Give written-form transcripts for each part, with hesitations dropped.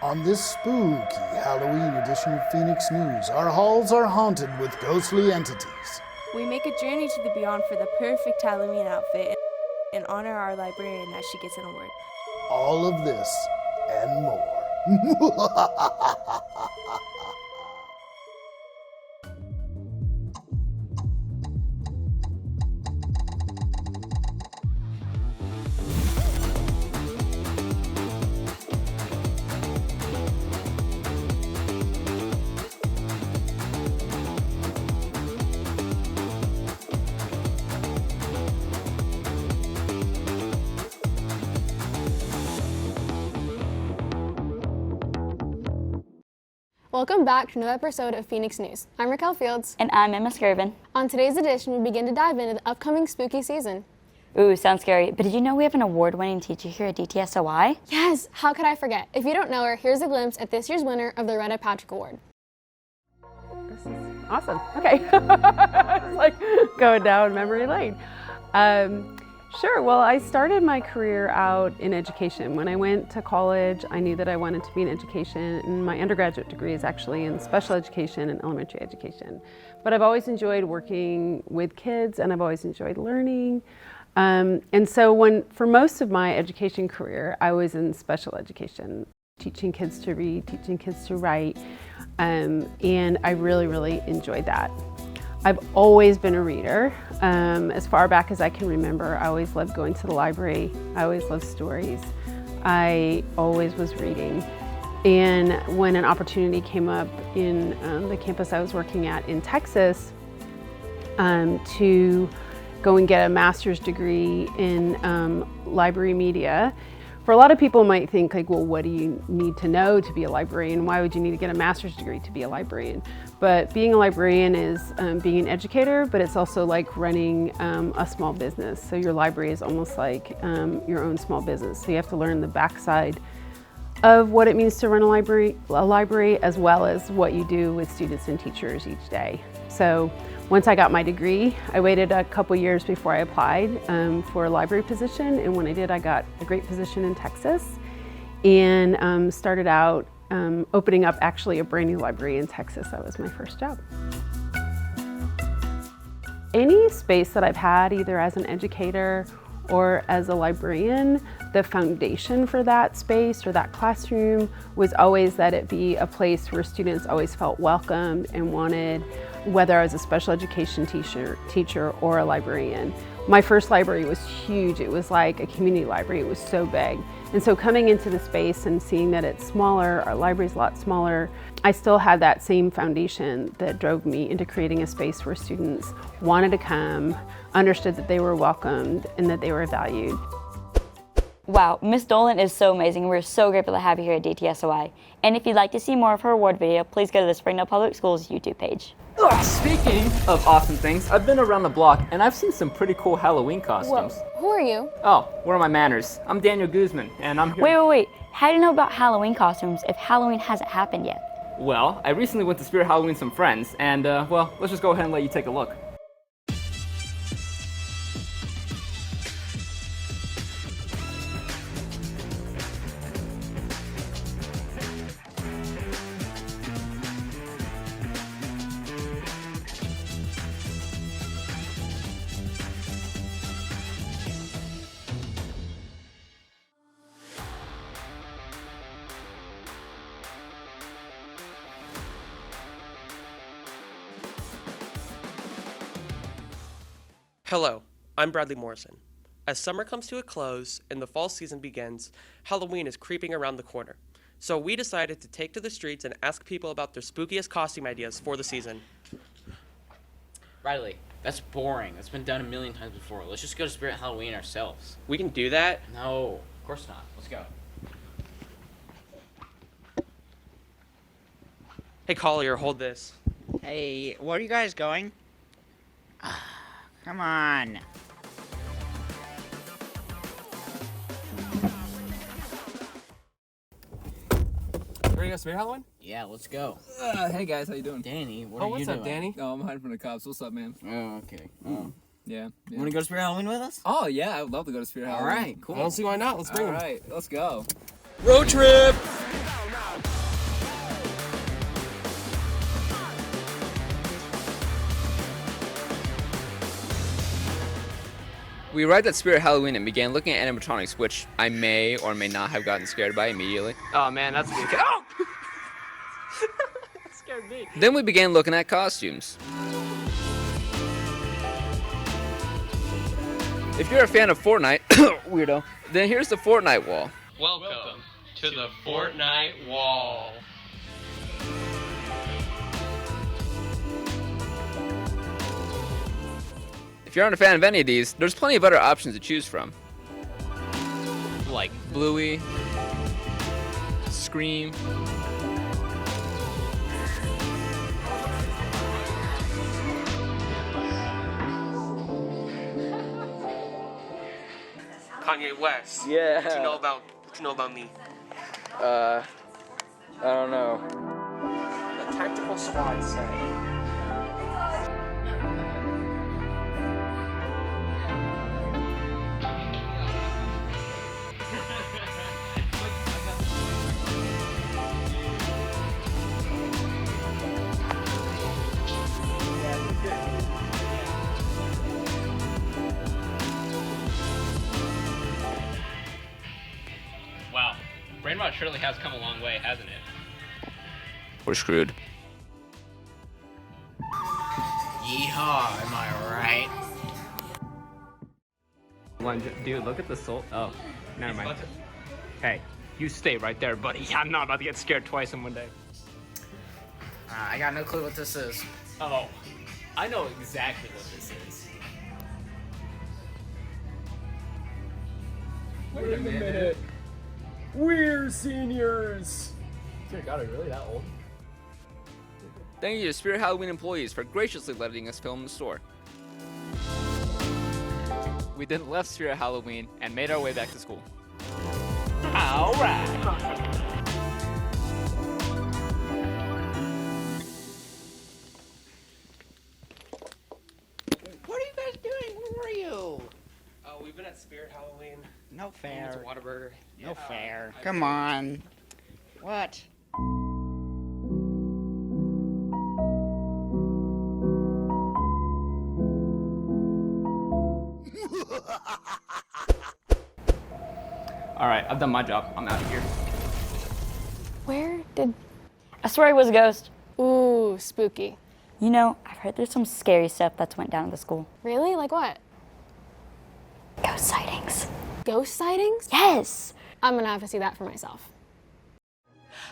On this spooky Halloween edition of Phoenix News, our halls are haunted with ghostly entities. We make a journey to the beyond for the perfect Halloween outfit and honor our librarian as she gets an award. All of this and more. Welcome back to another episode of Phoenix News. I'm Raquel Fields. And I'm Emma Skirvin. On today's edition, we begin to dive into the upcoming spooky season. Ooh, sounds scary. But did you know we have an award-winning teacher here at DTSOI? Yes, how could I forget? If you don't know her, here's a glimpse at this year's winner of the Retta Patrick Award. This is awesome. Okay. It's like going down memory lane. Sure. Well, I started my career out in education. When I went to college, I knew that I wanted to be in education, and my undergraduate degree is actually in special education and elementary education. But I've always enjoyed working with kids, and I've always enjoyed learning. And so for most of my education career, I was in special education, teaching kids to read, teaching kids to write, and I really, really enjoyed that. I've always been a reader. As far back as I can remember, I always loved going to the library. I always loved stories. I always was reading. And when an opportunity came up in the campus I was working at in Texas to go and get a master's degree in library media, for a lot of people might think like, well, what do you need to know to be a librarian? Why would you need to get a master's degree to be a librarian? But being a librarian is being an educator, but it's also like running a small business. So your library is almost like your own small business. So you have to learn the backside of what it means to run a library as well as what you do with students and teachers each day. So once I got my degree, I waited a couple years before I applied for a library position, and when I did, I got a great position in Texas and started out opening up actually a brand new library in Texas. That was my first job. Any space that I've had, either as an educator or as a librarian, the foundation for that space or that classroom was always that it be a place where students always felt welcomed and wanted, whether I was a special education teacher or a librarian. My first library was huge. It was like a community library. It was so big. And so coming into the space and seeing that it's smaller, our library's a lot smaller, I still had that same foundation that drove me into creating a space where students wanted to come, understood that they were welcomed, and that they were valued. Wow, Miss Dolan is so amazing. We're so grateful to have you here at DTSOI. And if you'd like to see more of her award video, please go to the Springdale Public Schools YouTube page. Speaking of awesome things, I've been around the block and I've seen some pretty cool Halloween costumes. Whoa, who are you? Oh, what are my manners? I'm Daniel Guzman and I'm here. Wait. How do you know about Halloween costumes if Halloween hasn't happened yet? Well, I recently went to Spirit Halloween with some friends and, well, let's just go ahead and let you take a look. Hello, I'm Bradley Morrison. As summer comes to a close and the fall season begins, Halloween is creeping around the corner. So we decided to take to the streets and ask people about their spookiest costume ideas for the season. Riley, that's boring. That's been done a million times before. Let's just go to Spirit Halloween ourselves. We can do that? No, of course not. Let's go. Hey Collier, hold this. Hey, where are you guys going? Come on. Ready to go Spirit Halloween? Yeah, let's go. Hey guys, how you doing? Danny, what are you doing? What's up, Danny? Oh, I'm hiding from the cops. What's up, man? Oh, okay. Yeah. You want to go to Spirit Halloween with us? Oh, yeah, I would love to go to Spirit Halloween. All right, cool. I don't see why not. Let's bring All them. right, let's go. Road trip! We arrived at Spirit Halloween and began looking at animatronics, which I may or may not have gotten scared by immediately. Oh man, that's weird. Oh! That scared me. Then we began looking at costumes. If you're a fan of Fortnite, weirdo, then here's the Fortnite wall. Welcome to the Fortnite Wall. If you aren't a fan of any of these, there's plenty of other options to choose from. Like Bluey, Scream, Kanye West. Yeah. What you know about me? I don't know. The tactical squad say. Wow, Brainrot surely has come a long way, hasn't it? We're screwed. Yeehaw, am I right? Dude, look at the soul. Oh, never mind. Hey, you stay right there, buddy. I'm not about to get scared twice in one day. I got no clue what this is. Oh, I know exactly what this is. Wait a minute. We're seniors. Dear God, are we really that old? Thank you to Spirit Halloween employees for graciously letting us film in the store. We then left Spirit Halloween and made our way back to school. All right. What are you guys doing? Where were you? Oh, we've been at Spirit Halloween. No fair. It's Whataburger. No fair. Come on. What? All right, I've done my job. I'm out of here. Where did... I swear he was a ghost. Ooh, spooky. You know, I've heard there's some scary stuff that's went down at the school. Really? Like what? Ghost sightings. Ghost sightings? Yes! I'm gonna have to see that for myself.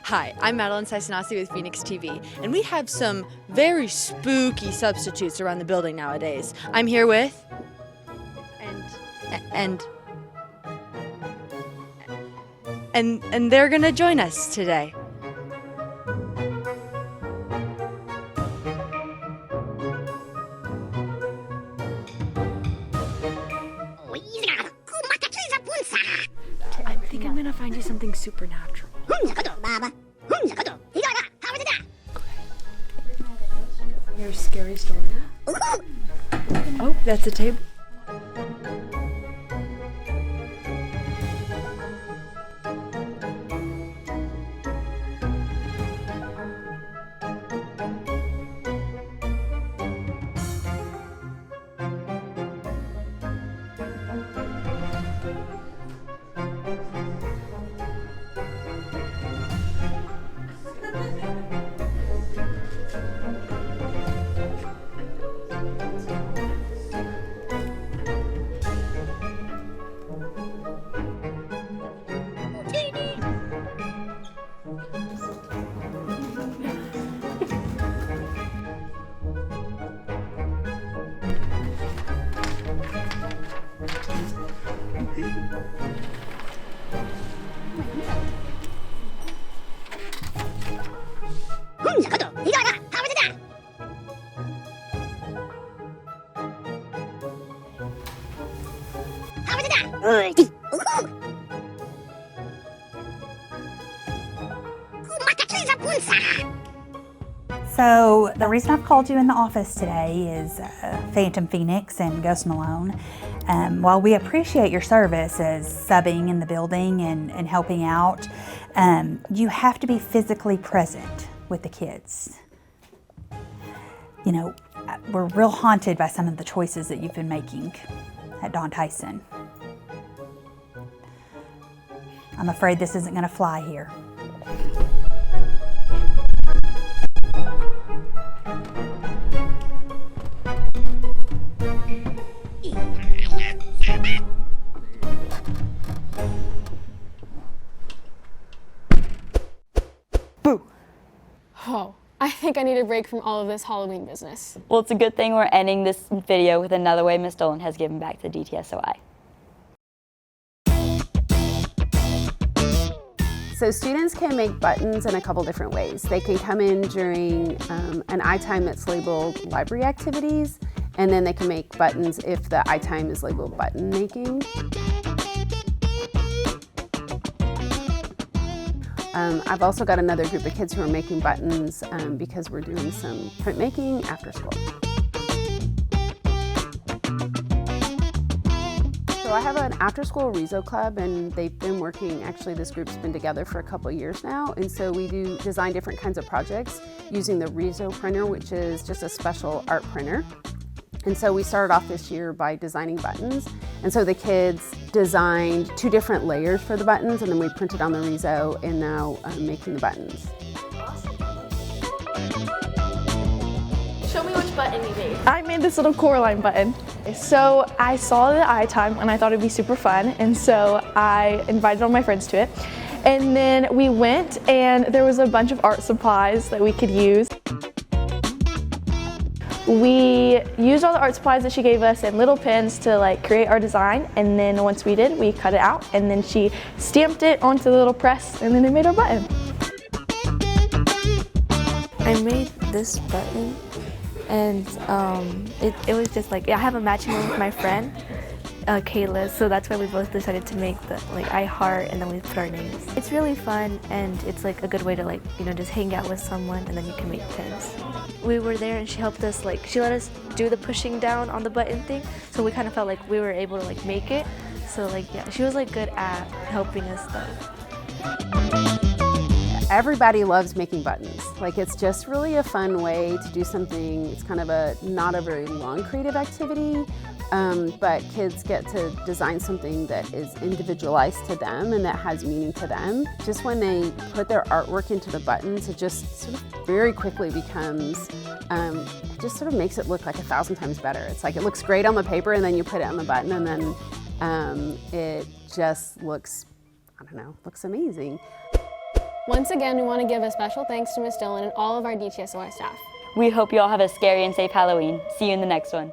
Hi, I'm Madeline Saisanasi with Phoenix TV, and we have some very spooky substitutes around the building nowadays. I'm here with... And they're gonna join us today. I think I'm gonna find you something supernatural. Your scary story? Oh, that's a table. So the reason I've called you in the office today is Phantom Phoenix and Ghost Malone. While we appreciate your service as subbing in the building and helping out, you have to be physically present with the kids. You know, we're real haunted by some of the choices that you've been making at Don Tyson. I'm afraid this isn't going to fly here. Oh, I think I need a break from all of this Halloween business. Well, it's a good thing we're ending this video with another way Miss Dolan has given back to DTSOI. So students can make buttons in a couple different ways. They can come in during an I-time that's labeled library activities, and then they can make buttons if the I-time is labeled button making. I've also got another group of kids who are making buttons because we're doing some printmaking after school. So I have an after-school Rezo club, and they've been working, actually this group's been together for a couple years now, and so we do design different kinds of projects using the Rezo printer, which is just a special art printer. And so we started off this year by designing buttons, and so the kids designed 2 different layers for the buttons, and then we printed on the Rezo, and now I'm making the buttons. Show me which button you made. I made this little Coraline button. So I saw the I-time and I thought it'd be super fun, and so I invited all my friends to it. And then we went, and there was a bunch of art supplies that we could use. We used all the art supplies that she gave us and little pens to like create our design, and then once we did, we cut it out, and then she stamped it onto the little press, and then it made our button. I made this button, and it was just like, I have a matching one with my friend, Kayla, so that's why we both decided to make the like I heart, and then we put our names. It's really fun, and it's like a good way to like, just hang out with someone, and then you can make pins. We were there, and she helped us, like she let us do the pushing down on the button thing, so we kind of felt like we were able to like make it. So like, yeah, she was like good at helping us though. Everybody loves making buttons. Like, it's just really a fun way to do something. It's kind of not a very long creative activity, but kids get to design something that is individualized to them and that has meaning to them. Just when they put their artwork into the buttons, it just sort of very quickly becomes, it just sort of makes it look like 1,000 times better. It's like it looks great on the paper, and then you put it on the button, and then it just looks, I don't know, looks amazing. Once again, we want to give a special thanks to Miss Dolan and all of our DTSOI staff. We hope you all have a scary and safe Halloween. See you in the next one.